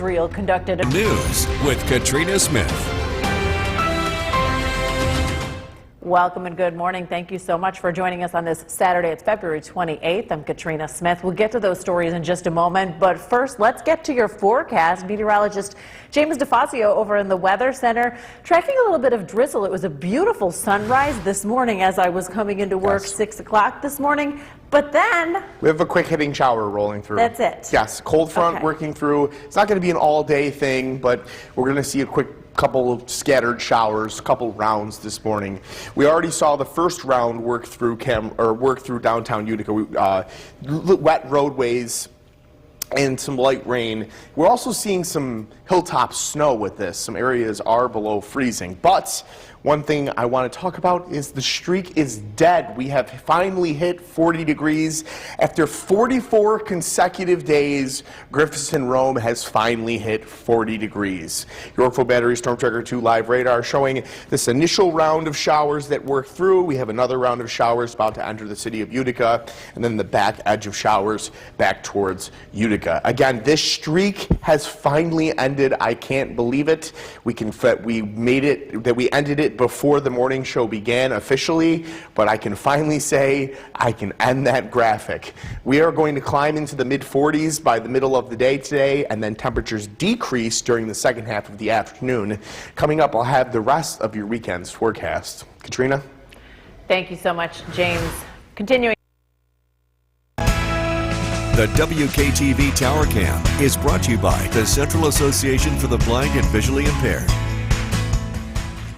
Israel conducted News with Katrina Smith. Welcome and good morning. Thank you so much for joining us on this Saturday. It's February 28th. I'm Katrina Smith. We'll get to those stories in just a moment, but first let's get to your forecast. Meteorologist James DeFazio over in the Weather Center tracking a little bit of drizzle. It was a beautiful sunrise this morning as I was coming into work, 6 o'clock this morning. But then we have a quick hitting shower rolling through. That's it. Yes, cold front working through. It's not going to be an all-day thing, but we're going to see a quick couple of scattered showers, couple rounds this morning. We already saw the first round work through downtown Utica. Wet roadways and some light rain. We're also seeing some hilltop snow with this. Some areas are below freezing, but one thing I want to talk about is the streak is dead. We have finally hit 40 degrees. After 44 consecutive days, Griffiths and Rome has finally hit 40 degrees. Yorkville Battery Storm Tracker 2 live radar showing this initial round of showers that work through. We have another round of showers about to enter the city of Utica, and then the back edge of showers back towards Utica. Again, this streak has finally ended. I can't believe it. We ended it before the morning show began officially, but I can finally say I can end that graphic. We are going to climb into the mid-40s by the middle of the day today, and then temperatures decrease during the second half of the afternoon. Coming up, I'll have the rest of your weekend's forecast. Katrina? Thank you so much, James. Continuing. The WKTV Tower Cam is brought to you by the Central Association for the Blind and Visually Impaired.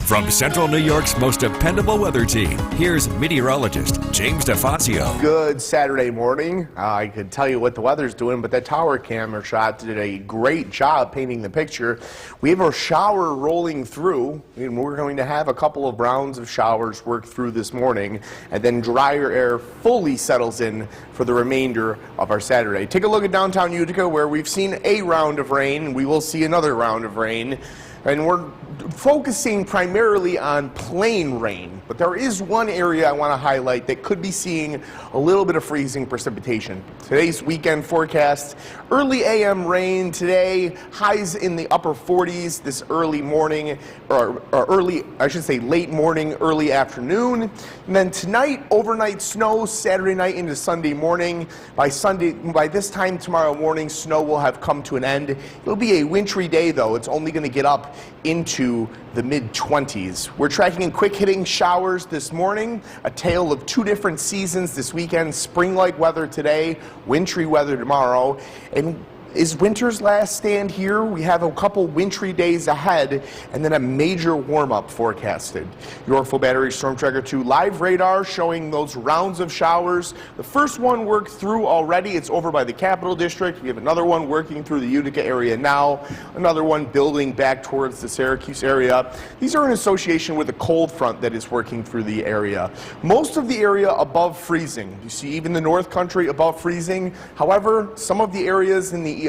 From Central New York's most dependable weather team, here's meteorologist James DeFazio. Good Saturday morning. I could tell you what the weather's doing, but that tower camera shot did a great job painting the picture. We have a shower rolling through, and we're going to have a couple of rounds of showers work through this morning, and then drier air fully settles in for the remainder of our Saturday. Take a look at downtown Utica, where we've seen a round of rain. We will see another round of rain. And we're focusing primarily on plain rain, but there is one area I want to highlight that could be seeing a little bit of freezing precipitation. Today's weekend forecast, early AM rain today, highs in the upper 40s this early morning, or late morning, early afternoon. And then tonight, overnight snow, Saturday night into Sunday morning. By this time tomorrow morning, snow will have come to an end. It'll be a wintry day though. It's only going to get up into the mid-20s. We're tracking quick hitting showers this morning, a tale of two different seasons this weekend, spring-like weather today, wintry weather tomorrow. And is winter's last stand here? We have a couple wintry days ahead and then a major warm-up forecasted. Yorkville Battery Storm Tracker 2 live radar showing those rounds of showers. The first one worked through already. It's over by the Capital District. We have another one working through the Utica area now, another one building back towards the Syracuse area. These are in association with a cold front that is working through the area. Most of the area above freezing. You see even the North Country above freezing. However, some of the areas in the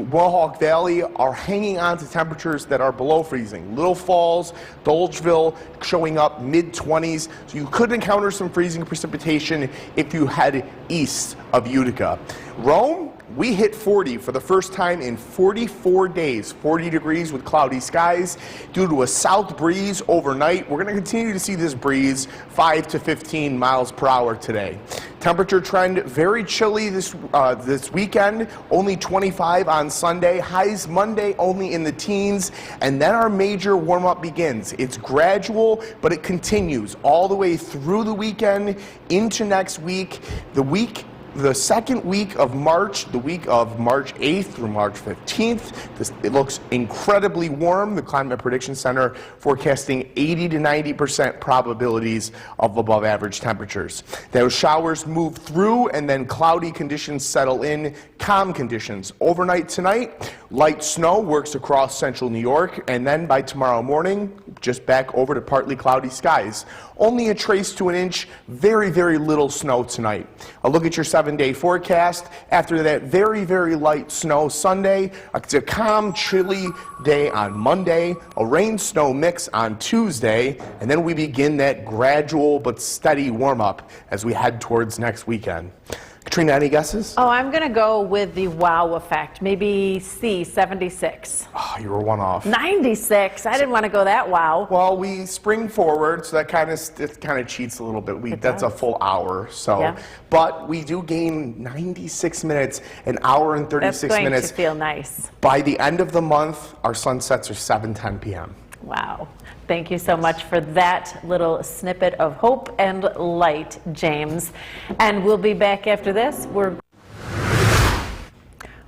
Mohawk Valley are hanging on to temperatures that are below freezing. Little Falls, Dolgeville showing up mid-20s, so you could encounter some freezing precipitation if you head east of Utica. Rome, we hit 40 for the first time in 44 days, 40 degrees with cloudy skies due to a south breeze overnight. We're going to continue to see this breeze 5 to 15 miles per hour today. Temperature trend very chilly this weekend, only 25 on Sunday, highs Monday only in the teens, and then our major warm-up begins. It's gradual, but it continues all the way through the weekend into next week. The second week of March, the week of March 8th through March 15th, it looks incredibly warm. The Climate Prediction Center forecasting 80 to 90% probabilities of above average temperatures. Those showers move through and then cloudy conditions settle in, calm conditions. Overnight tonight, light snow works across central New York, and then by tomorrow morning, just back over to partly cloudy skies. Only a trace to an inch, very, very little snow tonight. A look at your 7-day forecast. After that very, very light snow Sunday, it's a calm, chilly day on Monday, a rain-snow mix on Tuesday, and then we begin that gradual but steady warm-up as we head towards next weekend. Katrina, any guesses? Oh, I'm going to go with the wow effect. Maybe C, 76. Oh, you were one off. 96. I didn't want to go that wow. Well, we spring forward, so that kind of cheats a little bit. That's a full hour. So, Yeah. But we do gain 96 minutes, an hour and 36 That's going minutes. to feel nice. By the end of the month, our sunsets are 7:10 p.m. Wow. Thank you so much for that little snippet of hope and light, James. And we'll be back after this.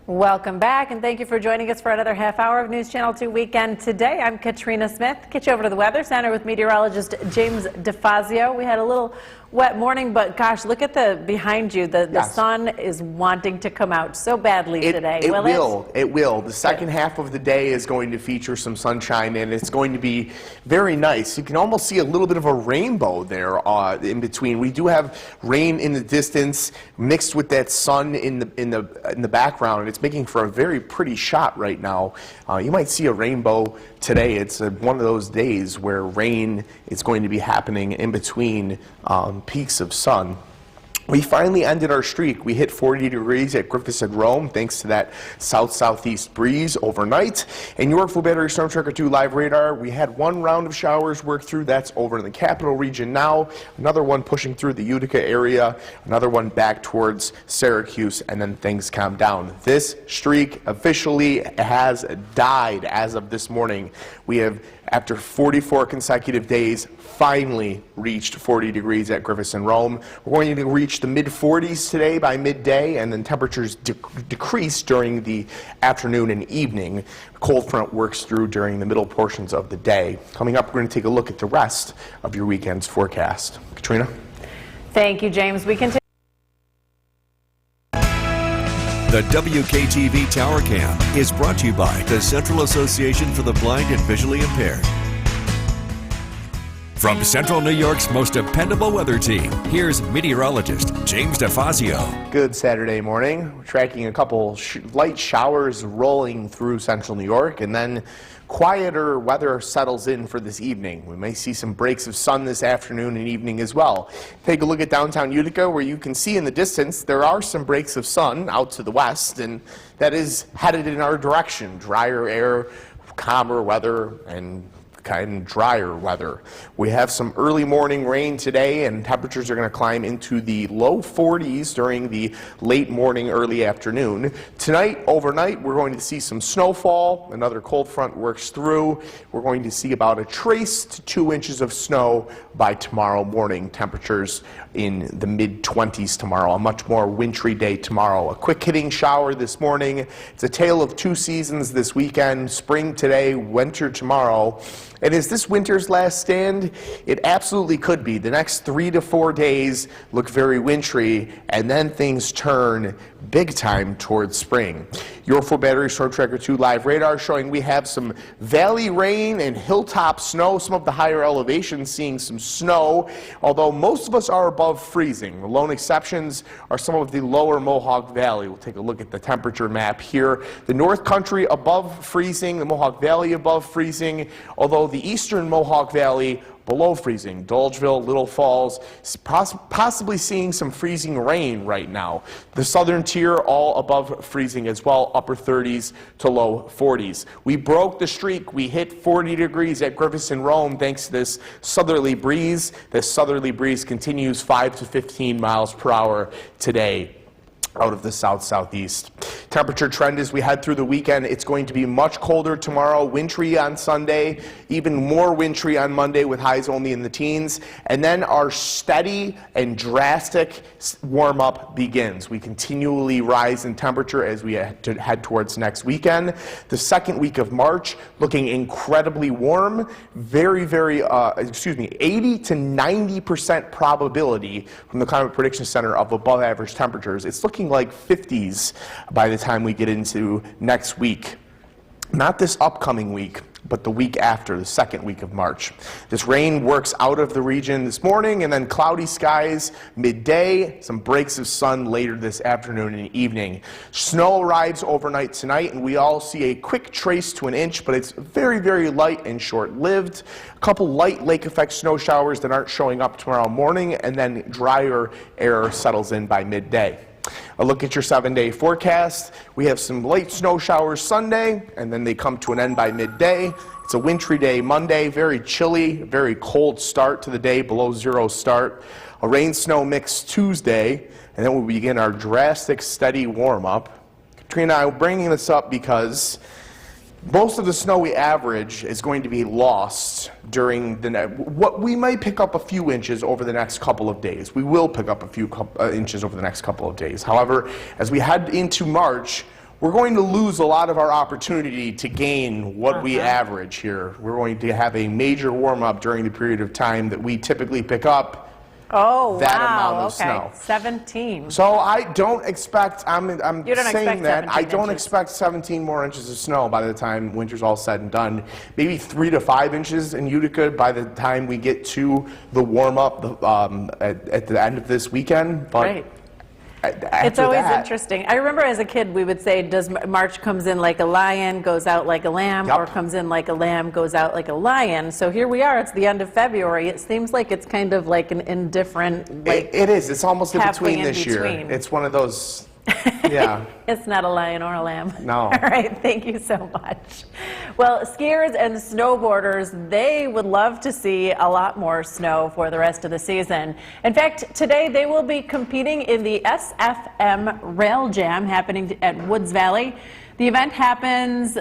Welcome back, and thank you for joining us for another half hour of News Channel 2 Weekend Today. I'm Katrina Smith. Get you over to the Weather Center with meteorologist James DeFazio. We had a little wet morning, but gosh, look at the behind you. The Yes. sun is wanting to come out so badly today. It will. The second half of the day is going to feature some sunshine, and it's going to be very nice. You can almost see a little bit of a rainbow there in between. We do have rain in the distance mixed with that sun in the background, and it's making for a very pretty shot right now. You might see a rainbow today. It's one of those days where rain is going to be happening in between peaks of sun. We finally ended our streak. We hit 40 degrees at Griffiths and Rome thanks to that south-southeast breeze overnight. In Yorkville Battery Storm Tracker 2 live radar, we had one round of showers work through. That's over in the capital region now. Another one pushing through the Utica area. Another one back towards Syracuse, and then things calm down. This streak officially has died as of this morning. We have, after 44 consecutive days, finally reached 40 degrees at Griffiths and Rome. We're going to reach the mid-40s today by midday, and then temperatures decrease during the afternoon and evening. Cold front works through during the middle portions of the day. Coming up, we're going to take a look at the rest of your weekend's forecast. Katrina? Thank you, James. We continue. The WKTV Tower Cam is brought to you by the Central Association for the Blind and Visually Impaired. From Central New York's most dependable weather team, here's meteorologist James DeFazio. Good Saturday morning. We're tracking a couple light showers rolling through central New York, and then quieter weather settles in for this evening. We may see some breaks of sun this afternoon and evening as well. Take a look at downtown Utica, where you can see in the distance there are some breaks of sun out to the west, and that is headed in our direction. Drier air, calmer weather, and kind of drier weather. We have some early morning rain today, and temperatures are going to climb into the low 40s during the late morning, early afternoon. Tonight, overnight, we're going to see some snowfall. Another cold front works through. We're going to see about a trace to 2 inches of snow by tomorrow morning. Temperatures in the mid-20s tomorrow. A much more wintry day tomorrow. A quick hitting shower this morning. It's a tale of two seasons this weekend. Spring today, winter tomorrow. And is this winter's last stand? It absolutely could be. The next 3 to 4 days look very wintry, and then things turn big time towards spring. Yorkville Battery Storm Tracker 2 live radar showing we have some valley rain and hilltop snow. Some of the higher elevations seeing some snow, although most of us are above freezing. The lone exceptions are some of the lower Mohawk Valley. We'll take a look at the temperature map here. The North Country above freezing, the Mohawk Valley above freezing, although the eastern Mohawk Valley below freezing. Dolgeville, Little Falls, possibly seeing some freezing rain right now. The southern tier all above freezing as well, upper 30s to low 40s. We broke the streak. We hit 40 degrees at Griffiths and Rome thanks to this southerly breeze. This southerly breeze continues 5 to 15 miles per hour today out of the south-southeast. Temperature trend as we head through the weekend. It's going to be much colder tomorrow, wintry on Sunday, even more wintry on Monday with highs only in the teens. And then our steady and drastic warm-up begins. We continually rise in temperature as we head towards next weekend. The second week of March looking incredibly warm, 80 to 90% probability from the Climate Prediction Center of above average temperatures. It's looking like 50s by the time we get into next week. Not this upcoming week, but the week after, the second week of March. This rain works out of the region this morning, and then cloudy skies midday, some breaks of sun later this afternoon and evening. Snow arrives overnight tonight, and we all see a quick trace to an inch, but it's very, very light and short-lived. A couple light lake effect snow showers that aren't showing up tomorrow morning, and then drier air settles in by midday. A look at your 7-day forecast. We have some late snow showers Sunday, and then they come to an end by midday. It's a wintry day Monday, very chilly, very cold start to the day, below zero start. A rain-snow mix Tuesday, and then we'll begin our drastic, steady warm-up. Katrina, I'm bringing this up because most of the snow we average is going to be lost during what we might pick up a few inches over the next couple of days. We will pick up a few inches over the next couple of days. However, as we head into March, we're going to lose a lot of our opportunity to gain what we average here. We're going to have a major warm-up during the period of time that we typically pick up that amount of snow. 17. So I don't expect, I'm You don't saying expect that, I 17 don't inches. expect 17 more inches of snow by the time winter's all said and done. Maybe 3 to 5 inches in Utica by the time we get to the warm-up at the end of this weekend. But Right. after It's always that, interesting. I remember as a kid we would say, does March comes in like a lion, goes out like a lamb, Yep. or comes in like a lamb, goes out like a lion. So here we are, it's the end of February. It seems like it's kind of like an indifferent, like, it is. It's almost in halfway between in this year. between. It's one of those, yeah. it's not a lion or a lamb. No. All right, thank you so much. Well, skiers and snowboarders, they would love to see a lot more snow for the rest of the season. In fact, today they will be competing in the SFM Rail Jam happening at Woods Valley. The event happens,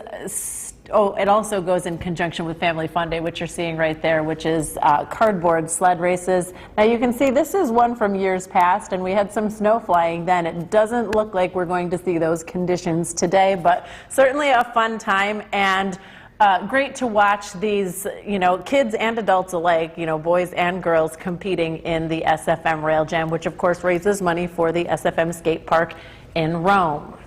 it also goes in conjunction with Family Fun Day, which you're seeing right there, which is cardboard sled races. Now you can see this is one from years past, and we had some snow flying then. It doesn't look like we're going to see those conditions today, but certainly a fun time, and great to watch these, kids and adults alike, boys and girls competing in the SFM Rail Jam, which of course raises money for the SFM Skate Park in Rome.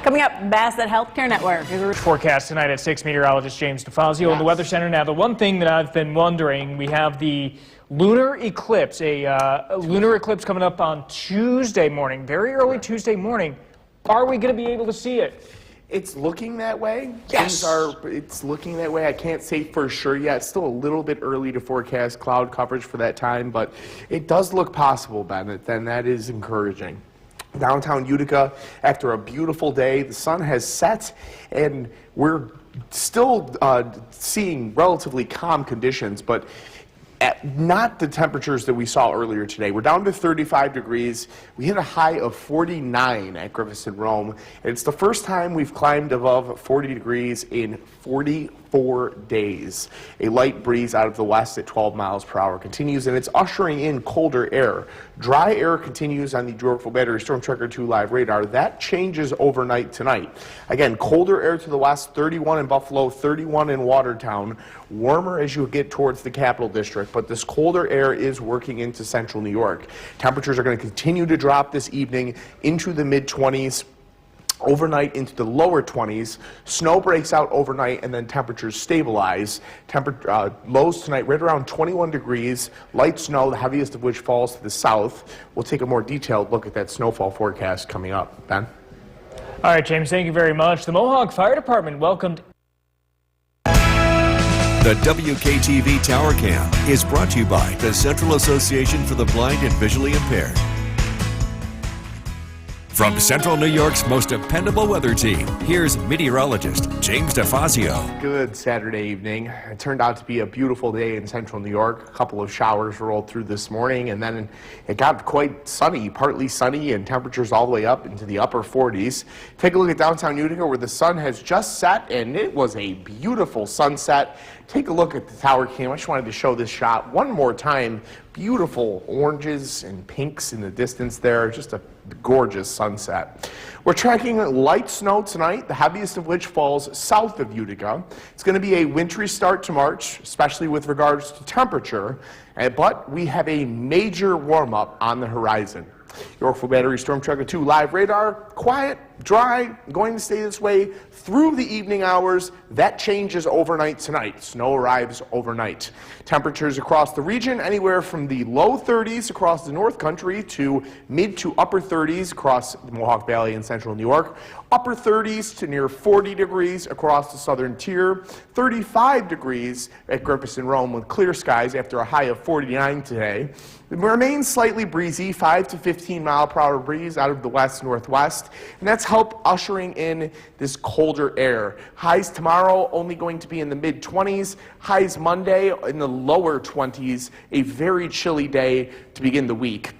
Coming up, Bassett Healthcare Network. Forecast tonight at 6, meteorologist James DeFazio in the Weather Center. Now, the one thing that I've been wondering, we have the lunar eclipse, a lunar eclipse coming up on Tuesday morning, very early Tuesday morning. Are we going to be able to see it? It's looking that way. Yes. It's looking that way. I can't say for sure yet. It's still a little bit early to forecast cloud coverage for that time, but it does look possible, Bennett, and that is encouraging. Downtown Utica, after a beautiful day, the sun has set, and we're still seeing relatively calm conditions, but not the temperatures that we saw earlier today. We're down to 35 degrees. We hit a high of 49 at Griffiths and Rome, and it's the first time we've climbed above 40 degrees in 44 days. A light breeze out of the west at 12 miles per hour continues, and it's ushering in colder air. Dry air continues on the Yorkville Battery Storm Tracker 2 live radar. That changes overnight tonight. Again, colder air to the west, 31 in Buffalo, 31 in Watertown. Warmer as you get towards the Capital District, but this colder air is working into central New York. Temperatures are going to continue to drop this evening into the mid-20s. Overnight into the lower 20s. Snow breaks out overnight, and then temperatures stabilize. Lows tonight right around 21 degrees. Light snow, the heaviest of which falls to the south. We'll take a more detailed look at that snowfall forecast coming up. Ben? All right, James, thank you very much. The Mohawk Fire Department welcomed. The WKTV Tower Cam is brought to you by the Central Association for the Blind and Visually Impaired. From Central New York's most dependable weather team, here's meteorologist James DeFazio. Good Saturday evening. It turned out to be a beautiful day in central New York. A couple of showers rolled through this morning, and then it got quite sunny, partly sunny, and temperatures all the way up into the upper 40s. Take a look at downtown Utica, where the sun has just set, and it was a beautiful sunset. Take a look at the tower cam. I just wanted to show this shot one more time. Beautiful oranges and pinks in the distance there. Just a gorgeous sunset. We're tracking light snow tonight, the heaviest of which falls south of Utica. It's going to be a wintry start to March, especially with regards to temperature, but we have a major warm-up on the horizon. Yorkville Battery Storm Tracker 2 live radar, quiet dry, going to stay this way through the evening hours. That changes overnight tonight. Snow arrives overnight. Temperatures across the region anywhere from the low 30s across the North Country to mid to upper 30s across the Mohawk Valley and central New York. Upper 30s to near 40 degrees across the southern tier. 35 degrees at Griffith and Rome with clear skies after a high of 49 today. It remains slightly breezy, 5 to 15 mile per hour breeze out of the west-northwest, and that's helped ushering in this colder air. Highs tomorrow only going to be in the mid-20s, highs Monday in the lower 20s, a very chilly day to begin the week.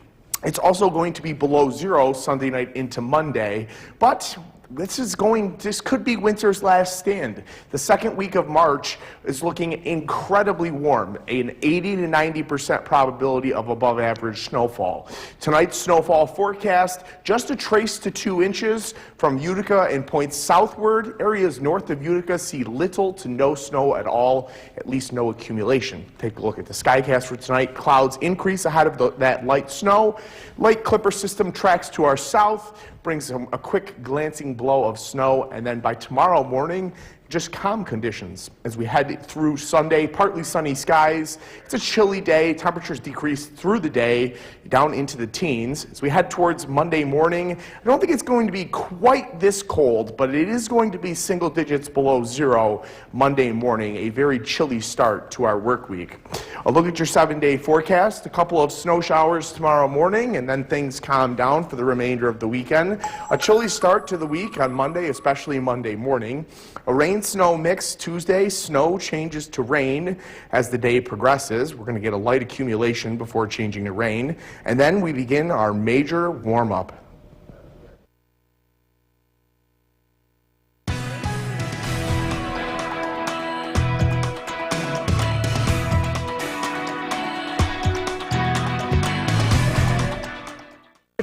It's also going to be below zero Sunday night into Monday, but this could be winter's last stand. The second week of March is looking incredibly warm, an 80 to 90% probability of above average snowfall. Tonight's snowfall forecast, just a trace to 2 inches from Utica and points southward. Areas north of Utica see little to no snow at all, at least no accumulation. Take a look at the skycast for tonight. Clouds increase ahead of that light snow. Light Clipper system tracks to our south, brings a quick glancing blow of snow, and then by tomorrow morning, just calm conditions as we head through Sunday. Partly sunny skies. It's a chilly day. Temperatures decrease through the day down into the teens. As we head towards Monday morning, I don't think it's going to be quite this cold, but it is going to be single digits below zero Monday morning, a very chilly start to our work week. A look at your 7-day forecast. A couple of snow showers tomorrow morning, and then things calm down for the remainder of the weekend. A chilly start to the week on Monday, especially Monday morning. A rain-snow mix Tuesday. Snow changes to rain as the day progresses. We're going to get a light accumulation before changing to rain. And then we begin our major warm-up.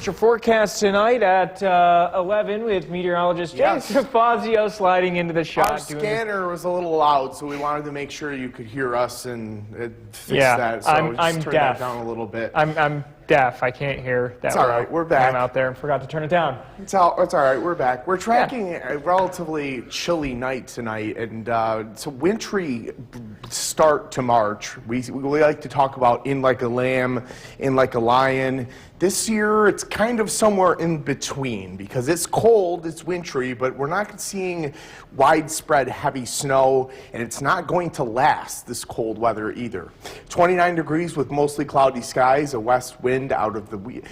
Your forecast tonight at 11 with meteorologist James Fazio sliding into the shot. Our scanner was a little loud, so we wanted to make sure you could hear us and fix that. So I'm turn deaf. that down a little bit. I'm deaf. I can't hear that. It's all right. We're back. I'm out there and forgot to turn it down. It's all right. We're back. We're tracking a relatively chilly night tonight, and it's a wintry start to March. We like to talk about in like a lamb, in like a lion. This year, it's kind of somewhere in between because it's cold, it's wintry, but we're not seeing widespread heavy snow, and it's not going to last, this cold weather either. 29 degrees with mostly cloudy skies, a west wind out of the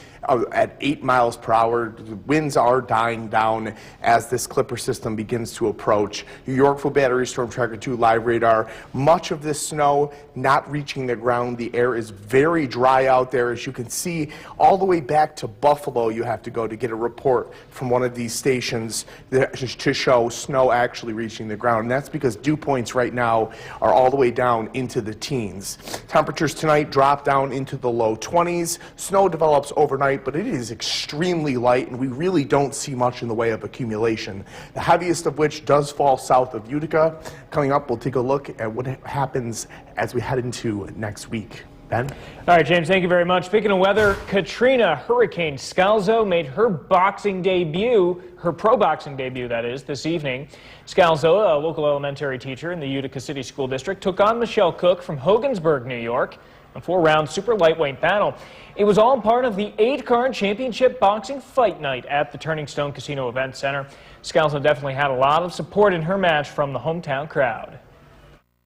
at 8 miles per hour. The winds are dying down as this Clipper system begins to approach. New Yorkville Battery Storm Tracker 2 live radar. Much of this snow not reaching the ground. The air is very dry out there. As you can see, all the way back to Buffalo, you have to go to get a report from one of these stations to show snow actually reaching the ground. And that's because dew points right now are all the way down into the teens. Temperatures tonight drop down into the low 20s. Snow develops overnight, but it is extremely light, and we really don't see much in the way of accumulation. The heaviest of which does fall south of Utica. Coming up, we'll take a look at what happens as we head into next week. Ben? All right, James, thank you very much. Speaking of weather, Katrina Hurricane Scalzo made her boxing debut, her pro boxing debut, that is, this evening. Scalzo, a local elementary teacher in the Utica City School District, took on Michelle Cook from Hogansburg, New York, in a 4-round super lightweight battle. It was all part of the 8-card championship boxing fight night at the Turning Stone Casino Event Center. Scalzo definitely had a lot of support in her match from the hometown crowd.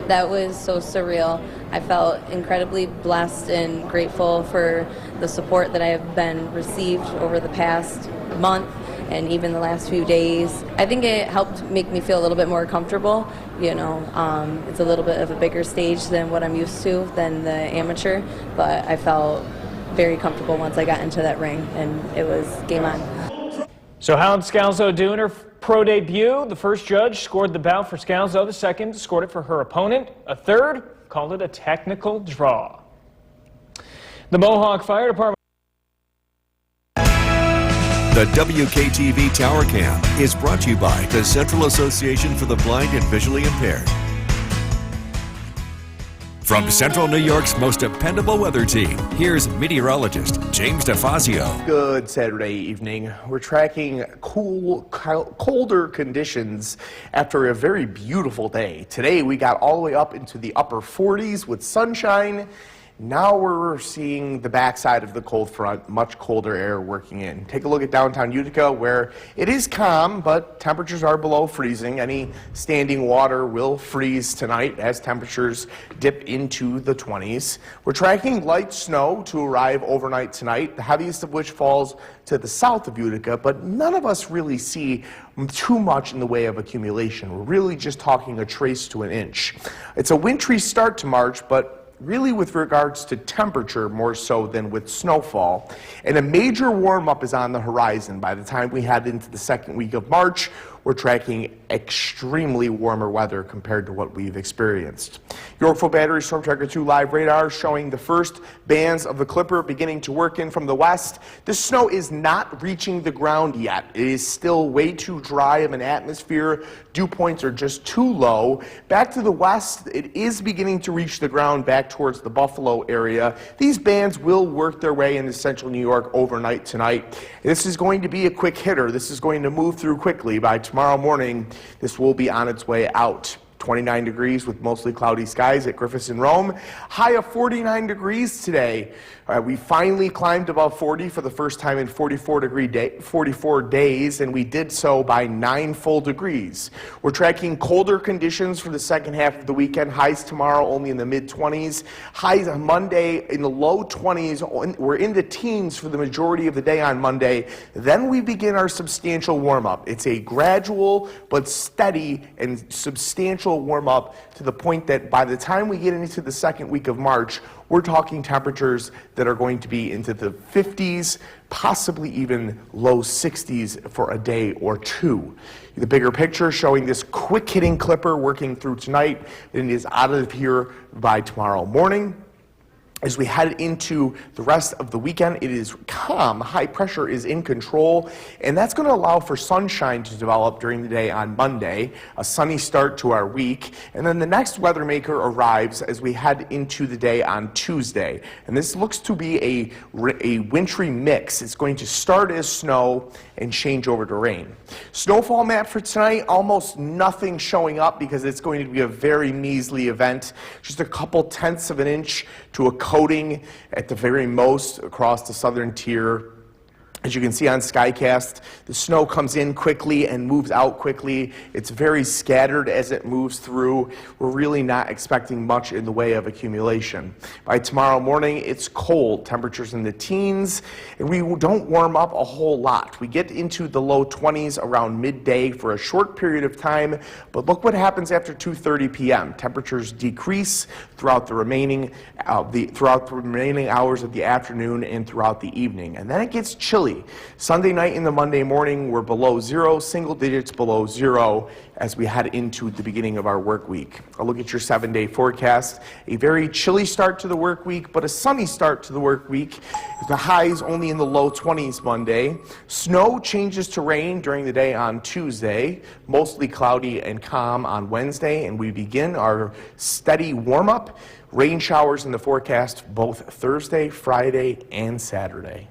That was so surreal. I felt incredibly blessed and grateful for the support that I have been received over the past month and even the last few days. I think it helped make me feel a little bit more comfortable. You know, it's a little bit of a bigger stage than what I'm used to, than the amateur, but I felt very comfortable once I got into that ring, and it was game on. So how did Scalzo do in her pro debut? The first judge scored the bout for Scalzo. The second scored it for her opponent. A third called it a technical draw. The Mohawk Fire Department. The WKTV Tower Cam is brought to you by the Central Association for the Blind and Visually Impaired. From Central New York's most dependable weather team, here's meteorologist James DeFazio. Good Saturday evening. We're tracking colder conditions after a very beautiful day. Today we got all the way up into the upper 40s with sunshine. Now we're seeing the backside of the cold front, much colder air working in. Take a look at downtown Utica, where it is calm, but temperatures are below freezing. Any standing water will freeze tonight as temperatures dip into the 20s. We're tracking light snow to arrive overnight tonight, the heaviest of which falls to the south of Utica, but none of us really see too much in the way of accumulation. We're really just talking a trace to an inch. It's a wintry start to March, but really with regards to temperature more so than with snowfall. And a major warm-up is on the horizon. By the time we head into the second week of March, we're tracking extremely warmer weather compared to what we've experienced. Yorkville Battery Storm Tracker 2 live radar showing the first bands of the Clipper beginning to work in from the west. The snow is not reaching the ground yet. It is still way too dry of an atmosphere. Dew points are just too low. Back to the west, it is beginning to reach the ground back towards the Buffalo area. These bands will work their way into central New York overnight tonight. This is going to be a quick hitter. This is going to move through quickly. By tomorrow morning, this will be on its way out. 29 degrees with mostly cloudy skies at Griffiths and Rome. High of 49 degrees today. We finally climbed above 40 for the first time in 44 days, and we did so by 9 full degrees. We're tracking colder conditions for the second half of the weekend. Highs tomorrow only in the mid-20s. Highs on Monday in the low 20s. We're in the teens for the majority of the day on Monday. Then we begin our substantial warm-up. It's a gradual but steady and substantial warm-up to the point that by the time we get into the second week of March, we're talking temperatures that are going to be into the 50s, possibly even low 60s for a day or two. The bigger picture showing this quick-hitting Clipper working through tonight, and it is out of here by tomorrow morning. As we head into the rest of the weekend, it is calm. High pressure is in control, and that's going to allow for sunshine to develop during the day on Monday, a sunny start to our week. And then the next weather maker arrives as we head into the day on Tuesday. And this looks to be a wintry mix. It's going to start as snow and change over to rain. Snowfall map for tonight, almost nothing showing up because it's going to be a very measly event. Just a couple tenths of an inch to a coating at the very most across the southern tier. As you can see on Skycast, the snow comes in quickly and moves out quickly. It's very scattered as it moves through. We're really not expecting much in the way of accumulation. By tomorrow morning, it's cold, temperatures in the teens, and we don't warm up a whole lot. We get into the low 20s around midday for a short period of time, but look what happens after 2:30 p.m. Temperatures decrease throughout the remaining hours of the afternoon and throughout the evening, and then it gets chilly. Sunday night and the Monday morning, we're below zero, single digits below zero as we head into the beginning of our work week. A look at your 7-day forecast. A very chilly start to the work week, but a sunny start to the work week. The highs only in the low 20s Monday. Snow changes to rain during the day on Tuesday. Mostly cloudy and calm on Wednesday, and we begin our steady warm-up. Rain showers in the forecast both Thursday, Friday, and Saturday.